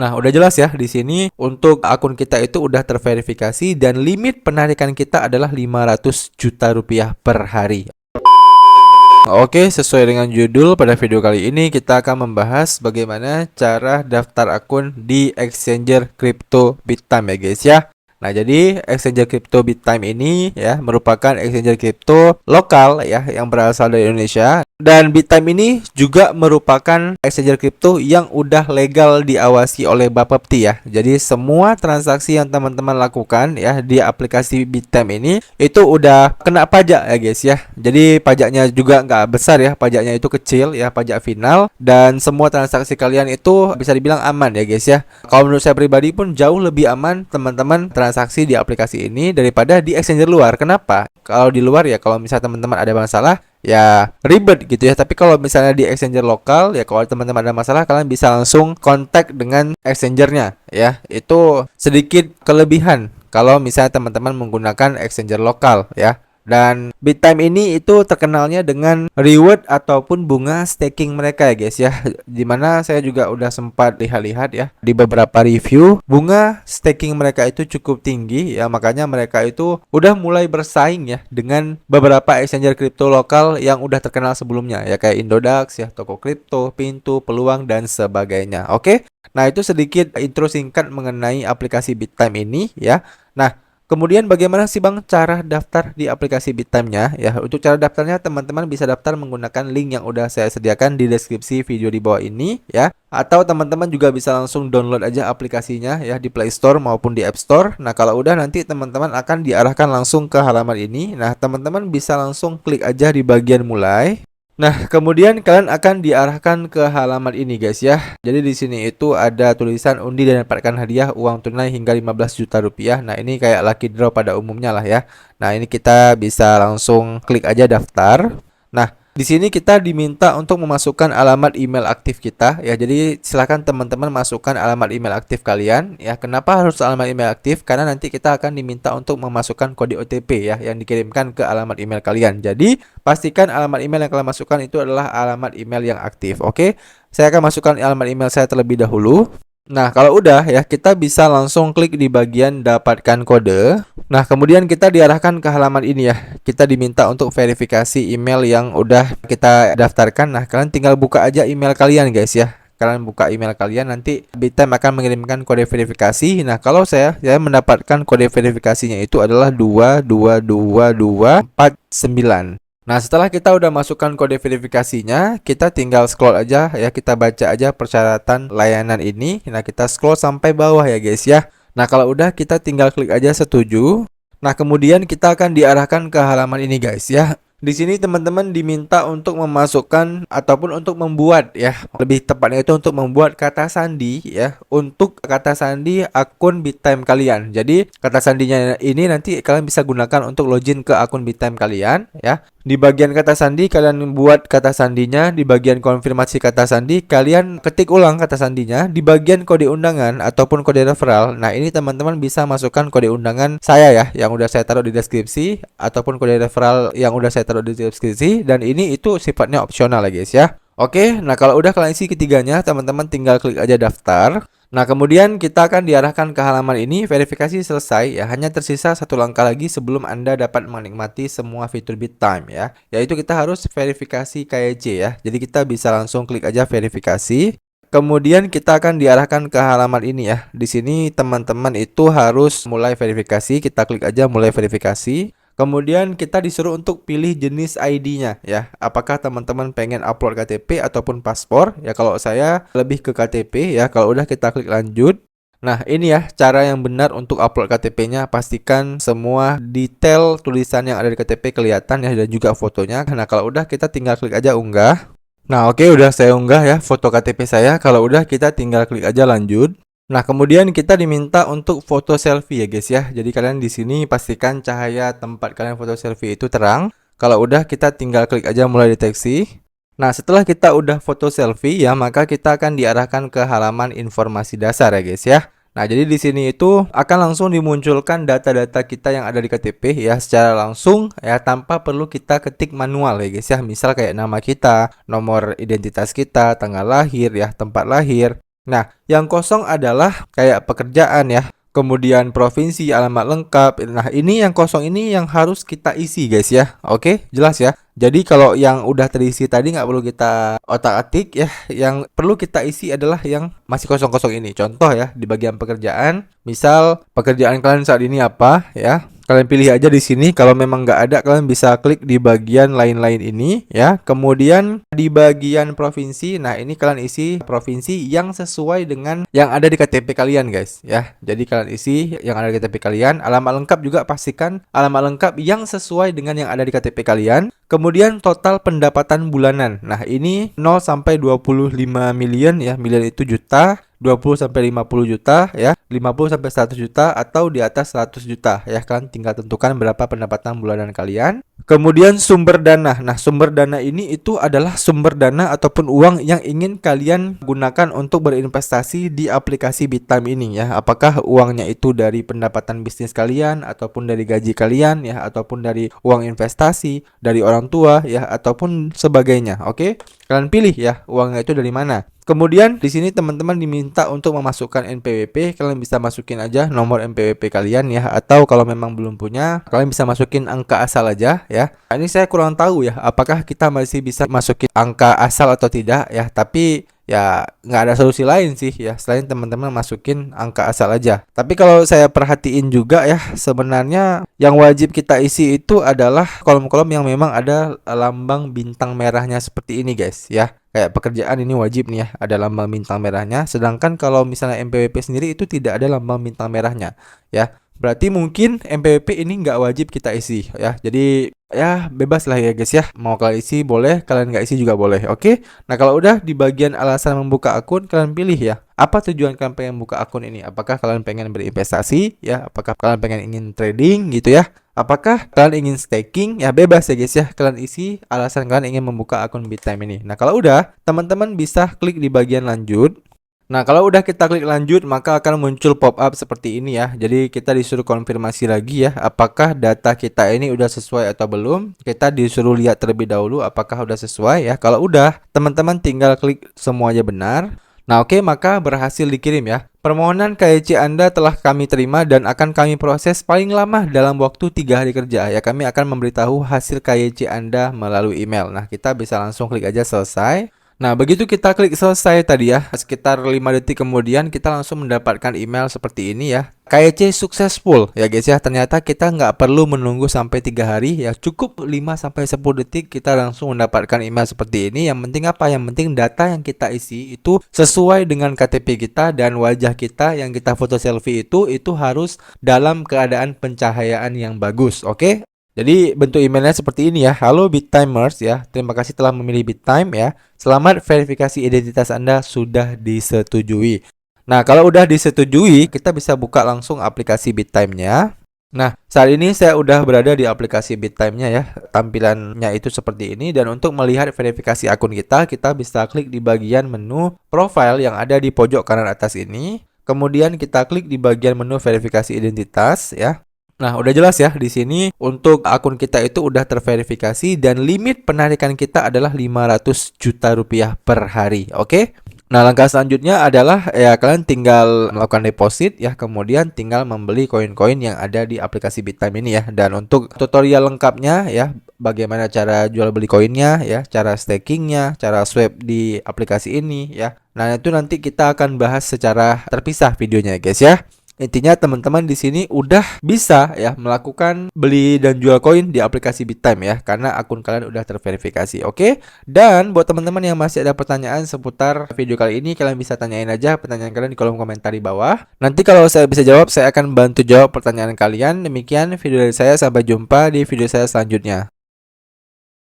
Nah, udah jelas ya di sini untuk akun kita itu udah terverifikasi dan limit penarikan kita adalah 500 juta rupiah per hari. Oke, sesuai dengan judul, pada video kali ini kita akan membahas bagaimana cara daftar akun di exchanger crypto Bittime ya guys ya. Nah, jadi exchanger crypto Bittime ini ya merupakan exchanger crypto lokal ya yang berasal dari Indonesia. Dan Bittime ini juga merupakan exchanger crypto yang udah legal diawasi oleh Bapepti ya. Jadi semua transaksi yang teman-teman lakukan ya di aplikasi Bittime ini itu udah kena pajak ya guys ya. Jadi pajaknya juga nggak besar ya, pajaknya itu kecil ya, pajak final. Dan semua transaksi kalian itu bisa dibilang aman ya guys ya. Kalau menurut saya pribadi pun jauh lebih aman teman-teman transaksi di aplikasi ini daripada di exchanger luar. Kenapa? Kalau di luar ya, kalau misalnya teman-teman ada masalah ya ribet gitu ya. Tapi kalau misalnya di exchanger lokal ya, kalau teman-teman ada masalah kalian bisa langsung kontak dengan exchangernya ya. Itu sedikit kelebihan kalau misalnya teman-teman menggunakan exchanger lokal ya. Dan Bittime ini itu terkenalnya dengan reward ataupun bunga staking mereka ya guys ya. Dimana saya juga udah sempat lihat-lihat ya di beberapa review, bunga staking mereka itu cukup tinggi ya. Makanya mereka itu udah mulai bersaing ya dengan beberapa exchanger kripto lokal yang udah terkenal sebelumnya ya, kayak Indodax ya, Toko Kripto, Pintu, Peluang dan sebagainya. Oke. Nah, itu sedikit intro singkat mengenai aplikasi Bittime ini ya. Nah, kemudian bagaimana sih Bang cara daftar di aplikasi Bittime-nya ya? Untuk cara daftarnya teman-teman bisa daftar menggunakan link yang udah saya sediakan di deskripsi video di bawah ini ya. Atau teman-teman juga bisa langsung download aja aplikasinya ya di Play Store maupun di App Store. Nah, kalau udah nanti teman-teman akan diarahkan langsung ke halaman ini. Nah, teman-teman bisa langsung klik aja di bagian mulai. Nah, kemudian kalian akan diarahkan ke halaman ini guys ya. Jadi di sini itu ada tulisan undi dan dapatkan hadiah uang tunai hingga 15 juta rupiah. Nah, ini kayak lucky draw pada umumnya lah ya. Nah, ini kita bisa langsung klik aja daftar. Nah, di sini kita diminta untuk memasukkan alamat email aktif kita ya. Jadi silakan teman-teman masukkan alamat email aktif kalian ya. Kenapa harus alamat email aktif? Karena nanti kita akan diminta untuk memasukkan kode OTP ya yang dikirimkan ke alamat email kalian. Jadi pastikan alamat email yang kalian masukkan itu adalah alamat email yang aktif. Oke, saya akan masukkan alamat email saya terlebih dahulu. Nah, kalau udah ya, kita bisa langsung klik di bagian dapatkan kode. Nah, kemudian kita diarahkan ke halaman ini ya. Kita diminta untuk verifikasi email yang udah kita daftarkan. Nah, kalian tinggal buka aja email kalian guys ya. Kalian buka email kalian, nanti Bittime akan mengirimkan kode verifikasi. Nah, kalau saya mendapatkan kode verifikasinya itu adalah 22249. Nah, setelah kita udah masukkan kode verifikasinya, kita tinggal scroll aja ya, kita baca aja persyaratan layanan ini. Nah, kita scroll sampai bawah ya guys ya. Nah, kalau udah kita tinggal klik aja setuju. Nah, kemudian kita akan diarahkan ke halaman ini guys ya. Di sini teman-teman diminta untuk memasukkan ataupun untuk membuat ya, lebih tepatnya itu untuk membuat kata sandi ya, untuk kata sandi akun Bittime kalian. Jadi kata sandinya ini nanti kalian bisa gunakan untuk login ke akun Bittime kalian ya. Di bagian kata sandi kalian buat kata sandinya, di bagian konfirmasi kata sandi kalian ketik ulang kata sandinya, di bagian kode undangan ataupun kode referral. Nah, ini teman-teman bisa masukkan kode undangan saya ya yang udah saya taruh di deskripsi ataupun kode referral yang udah saya taruh di deskripsi, dan ini itu sifatnya opsional ya guys ya. Oke, nah kalau udah kalian isi ketiganya, teman-teman tinggal klik aja daftar. Nah, kemudian kita akan diarahkan ke halaman ini, verifikasi selesai ya, hanya tersisa satu langkah lagi sebelum Anda dapat menikmati semua fitur Bittime ya. Yaitu kita harus verifikasi KYC ya. Jadi kita bisa langsung klik aja verifikasi. Kemudian kita akan diarahkan ke halaman ini ya. Di sini teman-teman itu harus mulai verifikasi, kita klik aja mulai verifikasi. Kemudian kita disuruh untuk pilih jenis ID-nya ya. Apakah teman-teman pengen upload KTP ataupun paspor? Ya, kalau saya lebih ke KTP ya. Kalau udah kita klik lanjut. Nah, ini ya cara yang benar untuk upload KTP-nya. Pastikan semua detail tulisan yang ada di KTP kelihatan ya, dan juga fotonya. Nah, kalau udah kita tinggal klik aja unggah. Nah, oke, udah saya unggah ya foto KTP saya. Kalau udah kita tinggal klik aja lanjut. Nah, kemudian kita diminta untuk foto selfie ya guys ya. Jadi kalian di sini pastikan cahaya tempat kalian foto selfie itu terang. Kalau udah kita tinggal klik aja mulai deteksi. Nah, setelah kita udah foto selfie ya, maka kita akan diarahkan ke halaman informasi dasar ya guys ya. Nah, jadi di sini itu akan langsung dimunculkan data-data kita yang ada di KTP ya secara langsung ya, tanpa perlu kita ketik manual ya guys ya. Misal kayak nama kita, nomor identitas kita, tanggal lahir ya, tempat lahir. Nah, yang kosong adalah kayak pekerjaan ya. Kemudian provinsi, alamat lengkap. Nah, ini yang kosong ini yang harus kita isi guys ya. Oke, jelas ya. Jadi kalau yang udah terisi tadi nggak perlu kita otak-atik ya. Yang perlu kita isi adalah yang masih kosong-kosong ini. Contoh ya, di bagian pekerjaan. Misal pekerjaan kalian saat ini apa ya. Kalian pilih aja di sini. Kalau memang nggak ada, kalian bisa klik di bagian lain-lain ini ya. Kemudian di bagian provinsi, nah ini kalian isi provinsi yang sesuai dengan yang ada di KTP kalian guys ya. Jadi kalian isi yang ada di KTP kalian. Alamat lengkap juga pastikan alamat lengkap yang sesuai dengan yang ada di KTP kalian. Kemudian total pendapatan bulanan. Nah ini 0 sampai 25 million ya. Million itu juta. 20 sampai 50 juta ya, 50 sampai 100 juta atau di atas 100 juta ya, kan tinggal tentukan berapa pendapatan bulanan kalian. Kemudian sumber dana. Nah, sumber dana ini itu adalah sumber dana ataupun uang yang ingin kalian gunakan untuk berinvestasi di aplikasi BitTime ini ya. Apakah uangnya itu dari pendapatan bisnis kalian ataupun dari gaji kalian ya, ataupun dari uang investasi dari orang tua ya, ataupun sebagainya. Oke? Kalian pilih ya uangnya itu dari mana. Kemudian di sini teman-teman diminta untuk memasukkan NPWP. Kalian bisa masukin aja nomor NPWP kalian ya, atau kalau memang belum punya, kalian bisa masukin angka asal aja ya. Nah, ini saya kurang tahu ya, apakah kita masih bisa masukin angka asal atau tidak ya. Tapi ya nggak ada solusi lain sih ya selain teman-teman masukin angka asal aja. Tapi kalau saya perhatiin juga ya, sebenarnya yang wajib kita isi itu adalah kolom-kolom yang memang ada lambang bintang merahnya seperti ini guys ya. Kayak pekerjaan ini wajib nih ya, ada lambang bintang merahnya. Sedangkan kalau misalnya MPWP sendiri itu tidak ada lambang bintang merahnya ya. Berarti mungkin MPWP ini nggak wajib kita isi ya. Jadi ya bebas lah ya guys ya. Mau kalian isi boleh, kalian nggak isi juga boleh. Oke. Nah kalau udah di bagian alasan membuka akun, kalian pilih ya. Apa tujuan kalian pengen buka akun ini? Apakah kalian pengen berinvestasi ya? Apakah kalian pengen ingin trading gitu ya? Apakah kalian ingin staking? Ya bebas ya guys ya. Kalian isi alasan kalian ingin membuka akun BitTime ini. Nah kalau udah, teman-teman bisa klik di bagian lanjut. Nah kalau udah kita klik lanjut, maka akan muncul pop-up seperti ini ya. Jadi kita disuruh konfirmasi lagi ya, apakah data kita ini udah sesuai atau belum. Kita disuruh lihat terlebih dahulu apakah udah sesuai ya. Kalau udah, teman-teman tinggal klik semuanya benar. Nah oke, maka berhasil dikirim ya. Permohonan KYC Anda telah kami terima dan akan kami proses paling lama dalam waktu 3 hari kerja ya. Kami akan memberitahu hasil KYC Anda melalui email. Nah kita bisa langsung klik aja selesai. Nah begitu kita klik selesai tadi ya, sekitar 5 detik kemudian kita langsung mendapatkan email seperti ini ya. KYC successful ya guys ya. Ternyata kita nggak perlu menunggu sampai 3 hari ya, cukup 5-10 detik kita langsung mendapatkan email seperti ini. Yang penting apa? Yang penting data yang kita isi itu sesuai dengan KTP kita, dan wajah kita yang kita foto selfie itu harus dalam keadaan pencahayaan yang bagus. Oke? Jadi bentuk emailnya seperti ini ya. Halo BitTimers ya, terima kasih telah memilih BitTime ya. Selamat verifikasi identitas Anda sudah disetujui. Nah kalau udah disetujui, kita bisa buka langsung aplikasi BitTime-nya. Nah saat ini saya udah berada di aplikasi BitTime-nya ya. Tampilannya itu seperti ini. Dan untuk melihat verifikasi akun kita bisa klik di bagian menu profile yang ada di pojok kanan atas ini. Kemudian kita klik di bagian menu verifikasi identitas ya. Nah, udah jelas ya di sini untuk akun kita itu udah terverifikasi dan limit penarikan kita adalah 500 juta rupiah per hari. Oke? Nah, langkah selanjutnya adalah ya kalian tinggal melakukan deposit ya, kemudian tinggal membeli koin-koin yang ada di aplikasi BitTime ini ya. Dan untuk tutorial lengkapnya ya, bagaimana cara jual beli koinnya ya, cara stakingnya, cara swap di aplikasi ini ya. Nah, itu nanti kita akan bahas secara terpisah videonya guys ya. Intinya teman-teman di sini udah bisa ya melakukan beli dan jual koin di aplikasi BitTime ya, karena akun kalian udah terverifikasi. Oke? Dan buat teman-teman yang masih ada pertanyaan seputar video kali ini, kalian bisa tanyain aja pertanyaan kalian di kolom komentar di bawah. Nanti kalau saya bisa jawab, saya akan bantu jawab pertanyaan kalian. Demikian video dari saya, sampai jumpa di video saya selanjutnya.